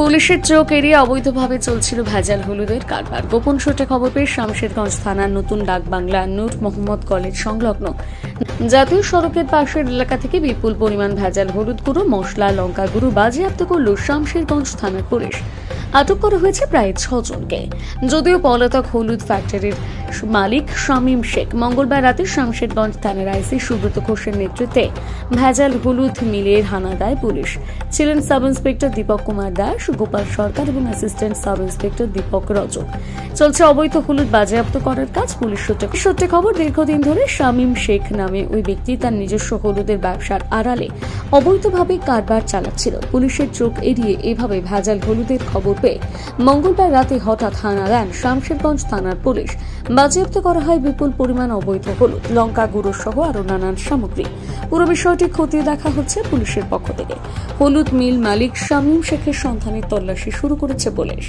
পুলিশের চোখ এড়িয়ে অবৈধভাবে চলছিল ভেজাল হলুদের কারবার। গোপন সূত্রে খবর পেয়ে শামশেরগঞ্জ থানার নতুন ডাকবাংলা নূর মোহাম্মদ কলেজ সংলগ্ন জাতীয় সড়কের পাশের এলাকা থেকে বিপুল পরিমাণ ভেজাল হলুদ গুঁড়ো, মশলা, লঙ্কা গুঁড়ো বাজেয়াপ্ত করল শামশেরগঞ্জ থানার পুলিশ। আটক করা হয়েছে প্রায় 6 জনকে। যদিও পলাতক হলুদ ফ্যাক্টরির মালিক শামীম শেখ মঙ্গলবার রাতে শামশেরগঞ্জ থানার আইসি সুব্রত ঘোষের নেতৃত্বে ভেজাল হলুদ মিলের হানা দেয় পুলিশ। ছিলেন সাব ইন্সপেক্টর দীপক কুমার দাস, গোপাল সরকার এবং assistant sub inspector Dipak Rajak. চলছে অবৈধ হলুদ বাজেয়াপ্ত করার কাজ। পুলিশ সূত্রে খবর, দীর্ঘদিন ধরে শামীম শেখ নামে ওই ব্যক্তি তার নিজস্ব হলুদের ব্যবসার আড়ালে অবৈধভাবে কারবার চালাচ্ছিল। পুলিশের চোখ এড়িয়ে এভাবে ভেজাল হলুদের খবর পেয়ে মঙ্গলবার রাতে হঠাৎ হানা দেন শামশেরগঞ্জ থানার পুলিশ। বাজেয়াপ্ত করা হয় বিপুল পরিমাণ অবৈধ হলুদ, লঙ্কা গুঁড়ো সহ আরো নানান সামগ্রী। পুরো বিষয়টি খতিয়ে দেখা হচ্ছে পুলিশের পক্ষ থেকে। হলুদ মিল মালিক শামীম শেখের সন্ধানে তল্লাশি শুরু করেছে পুলিশ।